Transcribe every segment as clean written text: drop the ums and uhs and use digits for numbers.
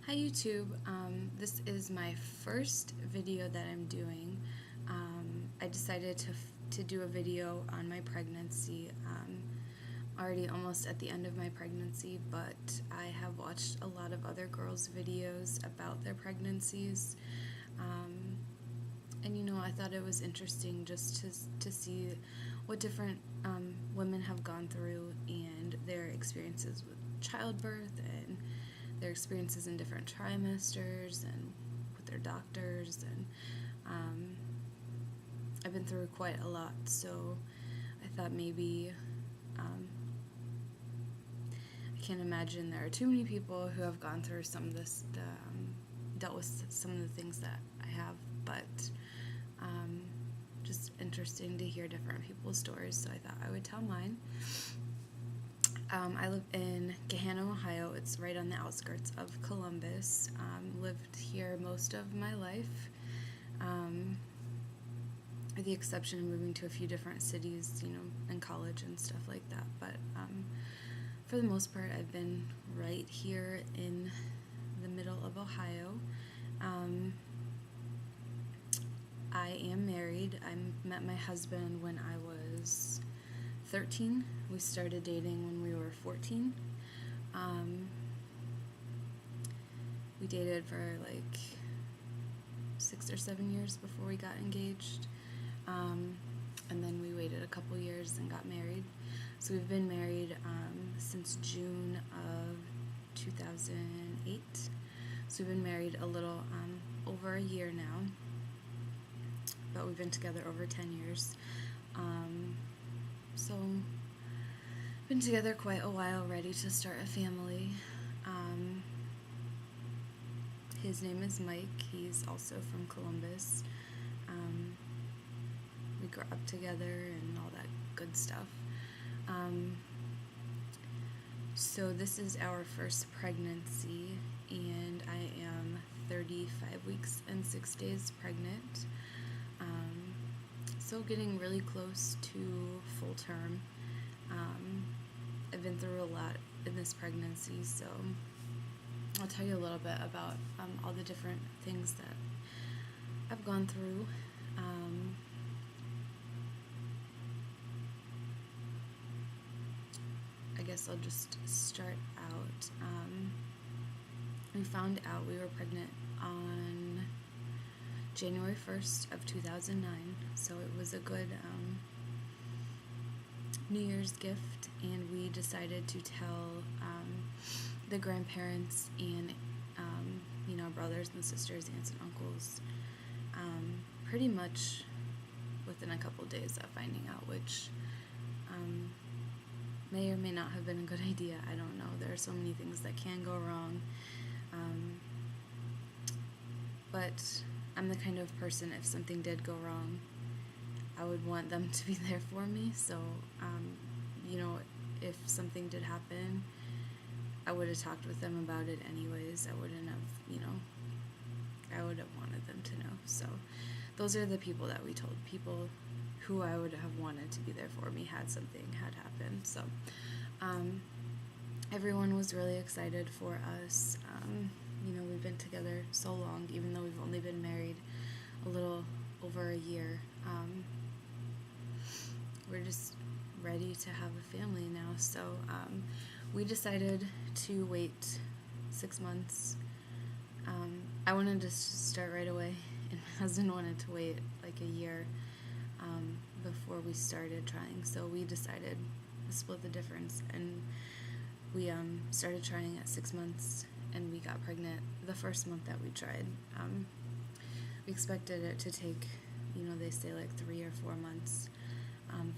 Hi YouTube, this is my first video that I'm doing. I decided to do a video on my pregnancy. Already almost at the end of my pregnancy, but I have watched a lot of other girls' videos about their pregnancies. And I thought it was interesting just to see what different women have gone through and their experiences with childbirth and their experiences in different trimesters and with their doctors. And I've been through quite a lot, so I thought maybe I can't imagine there are too many people who have gone through some of this, dealt with some of the things that I have, but just interesting to hear different people's stories, so I thought I would tell mine. I live in Gahanna, Ohio. It's right on the outskirts of Columbus. Lived here most of my life, with the exception of moving to a few different cities, in college and stuff like that. But for the most part, I've been right here in the middle of Ohio. I am married. I met my husband when I was 13. We started dating when we were 14. We dated for like 6 or 7 years before we got engaged. And then we waited a couple years and got married. So we've been married since June of 2008. So we've been married a little over a year now, but we've been together over 10 years. So been together quite a while, ready to start a family. His name is Mike. He's also from Columbus. We grew up together and all that good stuff. So this is our first pregnancy, and I am 35 weeks and 6 days pregnant. So getting really close to full term. I've been through a lot in this pregnancy, so I'll tell you a little bit about all the different things that I've gone through. I guess I'll just start out. We found out we were pregnant on January 1st of 2009, so it was a good New Year's gift, and we decided to tell the grandparents and our brothers and sisters, aunts and uncles, pretty much within a couple days of finding out, which may or may not have been a good idea. I don't know. There are so many things that can go wrong. But I'm the kind of person, if something did go wrong, I would want them to be there for me. So, if something did happen, I would have talked with them about it anyways. I wouldn't have, I would have wanted them to know. So those are the people that we told, people who I would have wanted to be there for me had something had happened. So everyone was really excited for us. We've been together so long, even though we've only been married a little over a year. We're just ready to have a family now. So we decided to wait 6 months. I wanted to start right away, and my husband wanted to wait like a year before we started trying. So we decided to split the difference, and we started trying at 6 months, and we got pregnant the first month that we tried. We expected it to take, they say like 3 or 4 months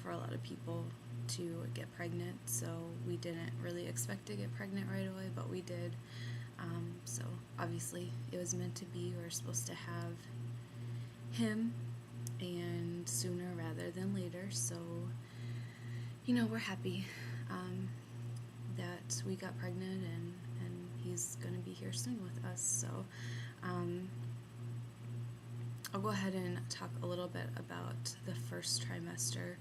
for a lot of people to get pregnant, so we didn't really expect to get pregnant right away, but we did. So obviously it was meant to be. We were supposed to have him, and sooner rather than later. So we're happy that we got pregnant, and he's going to be here soon with us. So I'll go ahead and talk a little bit about the first trimester,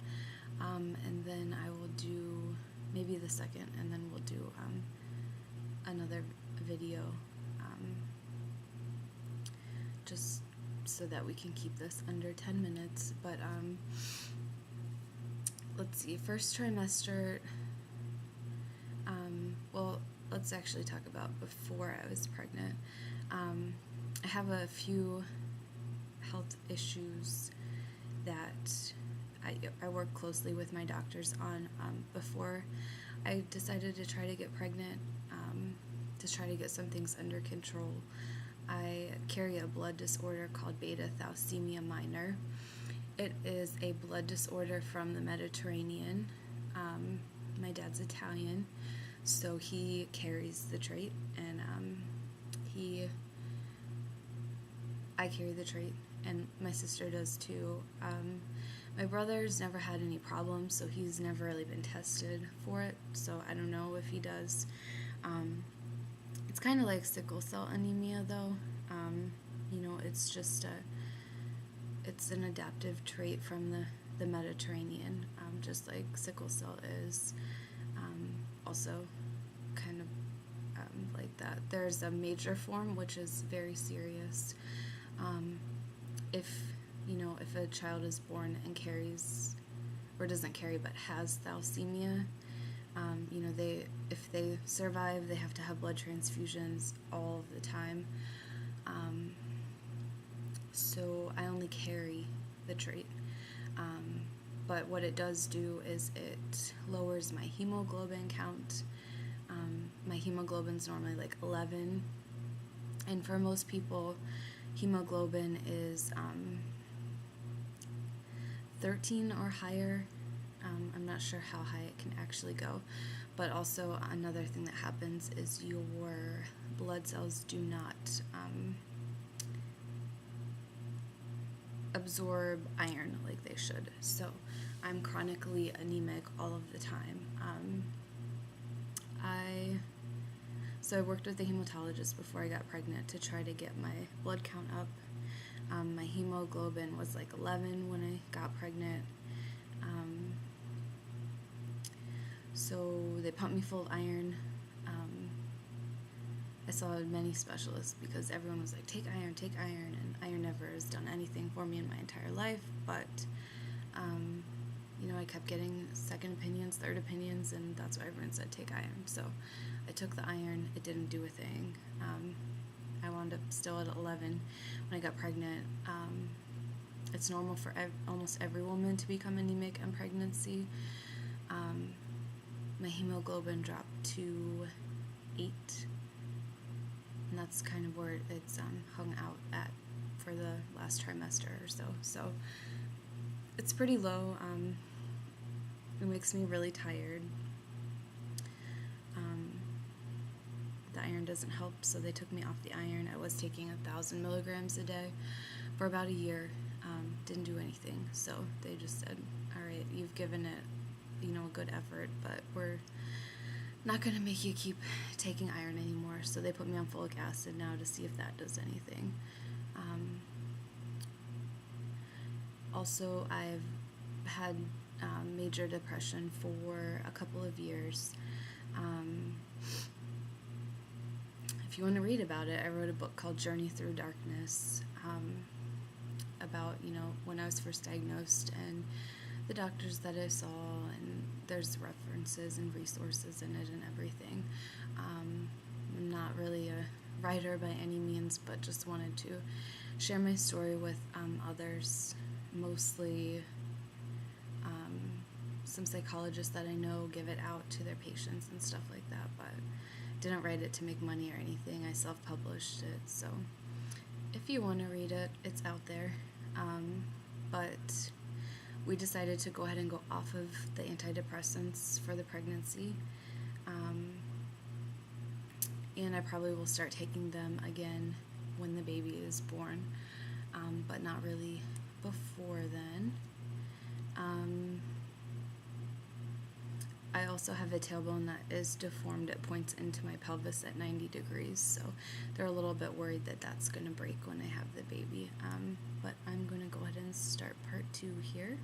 and then I will do maybe the second, and then we'll do another video just so that we can keep this under 10 minutes. But let's see, first trimester, well, let's actually talk about before I was pregnant. I have a few health issues that I work closely with my doctors on before I decided to try to get pregnant, to try to get some things under control. I carry a blood disorder called beta thalassemia minor. It is a blood disorder from the Mediterranean. My dad's Italian, so he carries the trait, and I carry the trait, and my sister does too. My brother's never had any problems, so he's never really been tested for it, so I don't know if he does. It's kind of like sickle cell anemia, though. It's just it's an adaptive trait from the Mediterranean, just like sickle cell is. Also kind of like that. There's a major form, which is very serious. If a child is born and carries, or doesn't carry but has thalassemia, if they survive, they have to have blood transfusions all of the time. So I only carry the trait. But what it does do is it lowers my hemoglobin count. My hemoglobin's normally like 11, and for most people, hemoglobin is 13 or higher. I'm not sure how high it can actually go, but also another thing that happens is your blood cells do not absorb iron like they should. So I'm chronically anemic all of the time. I worked with a hematologist before I got pregnant to try to get my blood count up. My hemoglobin was like 11 when I got pregnant. So they pumped me full of iron. I saw many specialists because everyone was like, take iron, and iron never has done anything for me in my entire life, but I kept getting second opinions, third opinions, and that's why everyone said take iron. So I took the iron. It didn't do a thing. I wound up still at 11 when I got pregnant. It's normal for almost every woman to become anemic in pregnancy. My hemoglobin dropped to 8, and that's kind of where it's hung out at for the last trimester or so. So it's pretty low. It makes me really tired. The iron doesn't help, so they took me off the iron. I was taking 1,000 milligrams a day for about a year. Didn't do anything, so they just said, all right, you've given it a good effort, but we're not going to make you keep taking iron anymore. So they put me on folic acid now to see if that does anything. Also, I've had major depression for a couple of years. If you want to read about it, I wrote a book called Journey Through Darkness, about when I was first diagnosed and the doctors that I saw, and there's references and resources in it and everything. I'm not really a writer by any means, but just wanted to share my story with others, mostly some psychologists that I know give it out to their patients and stuff like that, but didn't write it to make money or anything. I self-published it, so if you want to read it, it's out there. But we decided to go ahead and go off of the antidepressants for the pregnancy, and I probably will start taking them again when the baby is born, but not really before then. I also have a tailbone that is deformed at points into my pelvis at 90 degrees, so they're a little bit worried that that's going to break when I have the baby. But I'm going to go ahead and start part 2 here.